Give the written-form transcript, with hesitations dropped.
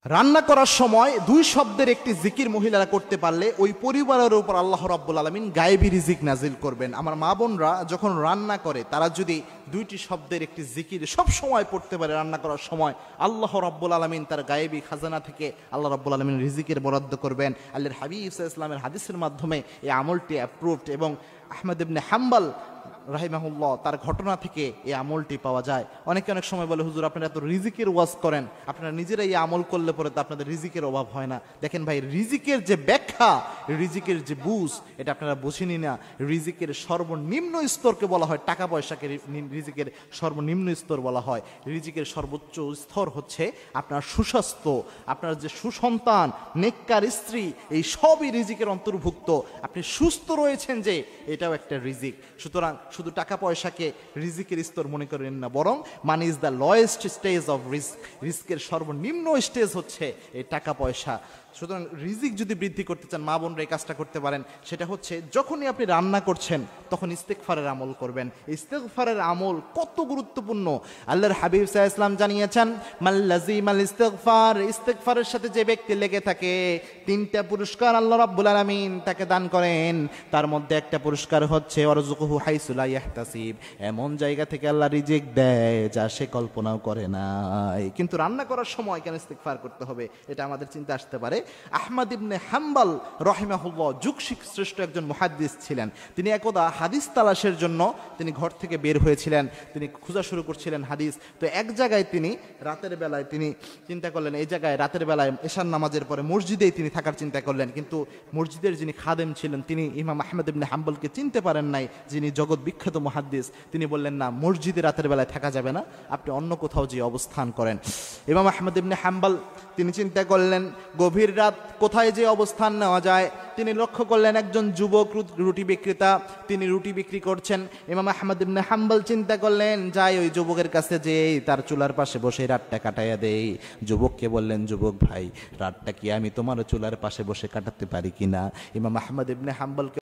রান্না করার সময় দুই শব্দের একটি জিকির মহিলারা করতে পারলে ওই পরিবারের উপর আল্লাহ রাব্বুল আলামিন গায়েবী রিজিক নাজিল করবেন। আমার মা বোনরা যখন রান্না করে তারা যদি দুইটি শব্দের একটি জিকির সব সময় পড়তে পারে রান্না করার সময়, আল্লাহ রাব্বুল আলামিন তার গায়েবী খাজানা থেকে আল্লাহ রাব্বুল আলামিন রিজিকের বরাদ্দ করবেন। আল্লাহর হাবিব সাল্লাল্লাহু আলাইহি ওয়াসাল্লামের হাদিসের মাধ্যমে এই আমলটি অ্যাপ্রুভড এবং আহমদ ইবনে হাম্বল রাহিমাহুল্লাহ তার ঘটনা থেকে এই আমলটি পাওয়া যায়। অনেকে অনেক সময় বলে, হুজুর আপনারা এত রিজিকের ওয়াজ করেন, আপনারা নিজেরাই এই আমল করলে পরে তো আপনাদের রিজিকের অভাব হয় না। দেখেন ভাই, রিজিকের যে ব্যাখ্যা, রিজিকের যে বুঝ, এটা আপনারা বুঝেনি না। রিজিকের সর্বনিম্ন স্তরকে বলা হয় টাকা পয়সাকে রিজিকের সর্বনিম্ন স্তর বলা হয়। রিজিকের সর্বোচ্চ স্তর হচ্ছে আপনার সুস্বাস্থ্য, আপনার যে সুসন্তান, নেককার স্ত্রী, এই সবই রিজিকের অন্তর্ভুক্ত। আপনি সুস্থ রয়েছেন যে, এটাও একটা রিজিক। সুতরাং শুধু টাকা পয়সাকে রিজিকের স্তর মনে করেন না, বরং money is the lowest stage of risk. রিস্কের সর্বনিম্ন স্টেজ হচ্ছে এই টাকা পয়সা। সুতরাং রিজিক যদি বৃদ্ধি করতে চান, মা বোনরা এই কাজটা করতে পারেন। সেটা হচ্ছে যখনই আপনি রান্না করছেন তখন ইস্তেগফারের আমল করবেন। ইস্তেগফারের আমল কত গুরুত্বপূর্ণ আল্লাহর হাবিব সাল্লাল্লাহু আলাইহি ওয়াসাল্লাম জানিয়েছেন, মাল্লাজিমাল ইস্তেগফার, ইস্তেগফারের সাথে যে ব্যক্তি লেগে থাকে তিনটা পুরস্কার আল্লাহ রাব্বুল আলামিন তাকে দান করেন। তার মধ্যে একটা পুরস্কার হচ্ছে ওয়ারযুকুহু হাইসু লা ইয়াহতাসিব, এমন জায়গা থেকে আল্লাহ রিজিক দেয় যা সে কল্পনাও করে নাই। কিন্তু রান্না করার সময় কেন ইস্তেগফার করতে হবে, এটা আমাদের চিন্তা আসতে পারে। আহমদ ইবনে হাম্বল রাহিমাহুল্লাহ যুগ শ্রেষ্ঠ একজন মুহাদ্দিস ছিলেন। তিনি একদা হাদিস তালাশের জন্য তিনি ঘর থেকে বের হয়েছিলেন, তিনি খোঁজা শুরু করছিলেন হাদিস। তো এক জায়গায় তিনি রাতের বেলায় তিনি চিন্তা করলেন, এই জায়গায় রাতের বেলায় এশার নামাজের পরে মসজিদেই তিনি থাকার চিন্তা করলেন। কিন্তু মসজিদের যিনি খাদেম ছিলেন তিনি ইমাম আহমদ ইবনে হাম্বলকে চিনতে পারেন নাই, যিনি জগৎ বিখ্যাত মুহাদ্দিস। তিনি বললেন, না, মসজিদে রাতের বেলায় থাকা যাবে না, আপনি অন্য কোথাও যে অবস্থান করেন। ইমাম আহমদ ইবনে হাম্বল তিনি চিন্তা করলেন গভীর রাত কোথায় যে অবস্থান নেওয়া যায়। তিনি লক্ষ্য করলেন একজন যুবক রুটি বিক্রেতা, তিনি রুটি বিক্রি করছেন। ইমাম আহমদ ইবনে হাম্বল চিন্তা করলেন, যাই ওই যুবকের কাছে যে তার চুলার পাশে বসে রাতটা কাটাইয়া দেই। যুবককে বললেন, যুবক ভাই, রাতটা কি আমি তোমার চুলার পাশে বসে কাটাতে পারি কিনা? ইমাম আহমদ ইবনে হাম্বলকে